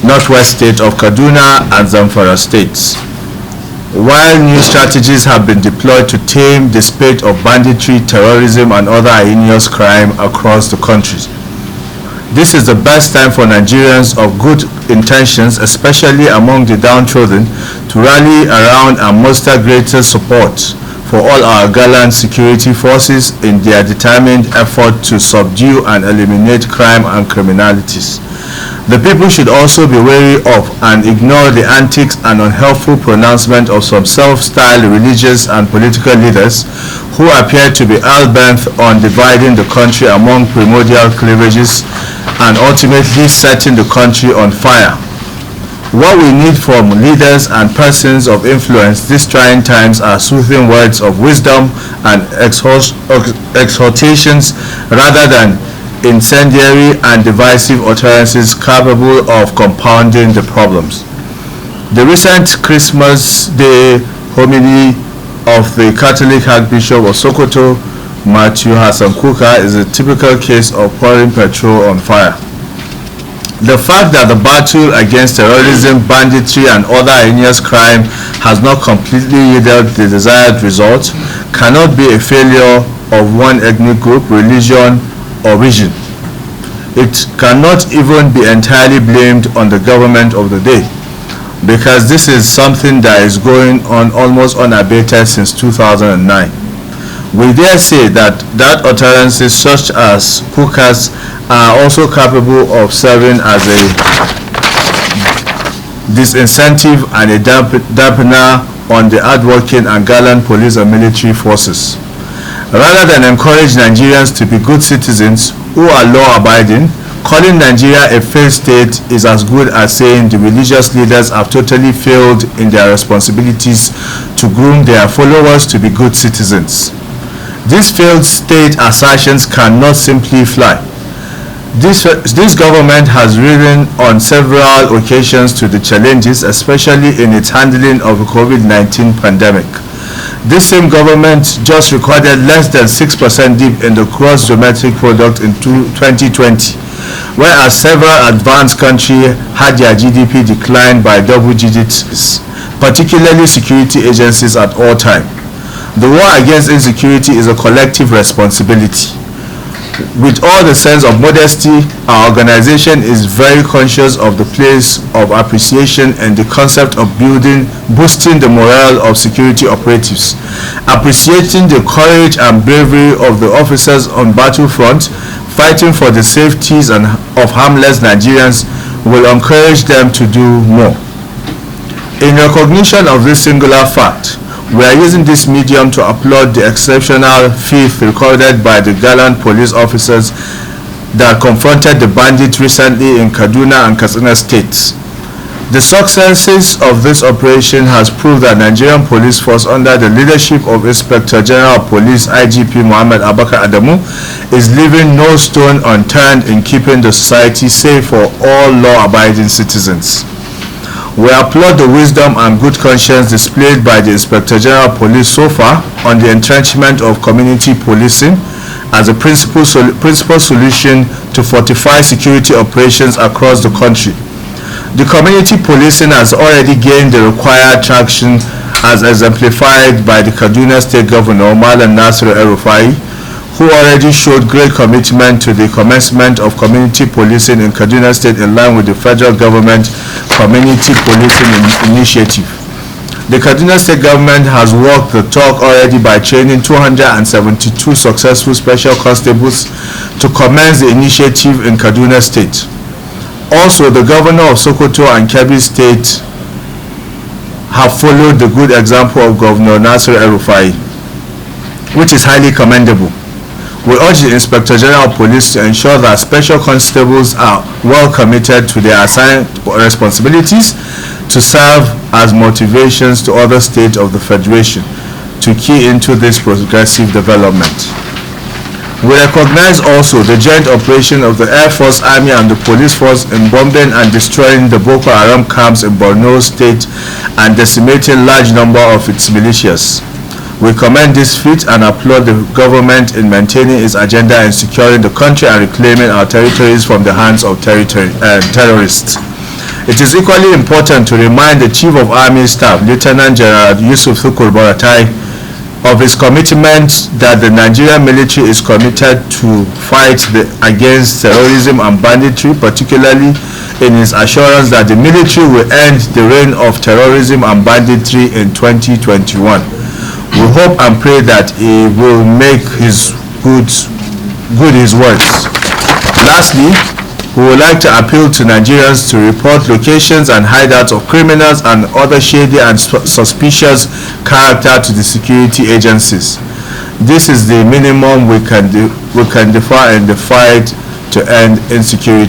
northwest state of Kaduna and Zamfara states. While new strategies have been deployed to tame the spate of banditry, terrorism, and other heinous crime across the country, this is the best time for Nigerians of good intentions, especially among the downtrodden, to rally around and muster greater support for all our gallant security forces in their determined effort to subdue and eliminate crime and criminalities. The people should also be wary of and ignore the antics and unhelpful pronouncement of some self-styled religious and political leaders who appear to be hell-bent on dividing the country among primordial cleavages and ultimately setting the country on fire. What we need from leaders and persons of influence these trying times are soothing words of wisdom and exhortations rather than incendiary and divisive utterances capable of compounding the problems. The recent Christmas Day homily of the Catholic Archbishop of Sokoto, Matthew Hassan Kuka, is a typical case of pouring petrol on fire. The fact that the battle against terrorism, banditry, and other heinous crime has not completely yielded the desired result cannot be a failure of one ethnic group, religion, or region. It cannot even be entirely blamed on the government of the day, because this is something that is going on almost unabated since 2009. We dare say that utterances such as Kuka's are also capable of serving as a disincentive and a dampener on the hardworking and gallant police and military forces. Rather than encourage Nigerians to be good citizens who are law-abiding, calling Nigeria a failed state is as good as saying the religious leaders have totally failed in their responsibilities to groom their followers to be good citizens. These failed state assertions cannot simply fly. This government has risen on several occasions to the challenges, especially in its handling of the COVID-19 pandemic. This same government just recorded less than 6% dip in the gross domestic product in 2020, whereas several advanced countries had their GDP decline by double digits, particularly security agencies at all times. The war against insecurity is a collective responsibility. With all the sense of modesty, our organization is very conscious of the place of appreciation and the concept of boosting the morale of security operatives. Appreciating the courage and bravery of the officers on battlefront fighting for the safeties of harmless Nigerians will encourage them to do more. In recognition of this singular fact, we are using this medium to applaud the exceptional feat recorded by the gallant police officers that confronted the bandits recently in Kaduna and Katsina states. The successes of this operation has proved that Nigerian police force under the leadership of Inspector General of Police IGP Muhammad Abubakar Adamu is leaving no stone unturned in keeping the society safe for all law-abiding citizens. We applaud the wisdom and good conscience displayed by the Inspector General of Police so far on the entrenchment of community policing as a principal solution to fortify security operations across the country. The community policing has already gained the required traction as exemplified by the Kaduna State Governor Malam Nasir El-Rufai, who already showed great commitment to the commencement of community policing in Kaduna State in line with the federal government community policing initiative. The Kaduna State government has walked the talk already by training 272 successful special constables to commence the initiative in Kaduna State. Also, the governor of Sokoto and Kebbi State have followed the good example of Governor Nasir El-Rufai, which is highly commendable. We urge the Inspector General of Police to ensure that special constables are well committed to their assigned responsibilities to serve as motivations to other states of the Federation to key into this progressive development. We recognize also the joint operation of the Air Force, Army, and the Police Force in bombing and destroying the Boko Haram camps in Borno State and decimating large number of its militias. We commend this feat and applaud the government in maintaining its agenda in securing the country and reclaiming our territories from the hands of terrorists. It is equally important to remind the Chief of Army Staff, Lieutenant General Yusuf Thukur Buratai, of his commitment that the Nigerian military is committed to fight against terrorism and banditry, particularly in his assurance that the military will end the reign of terrorism and banditry in 2021. We hope and pray that he will make his good his words. Lastly, we would like to appeal to Nigerians to report locations and hideouts of criminals and other shady and suspicious character to the security agencies. This is the minimum we can defer in the fight to end insecurity.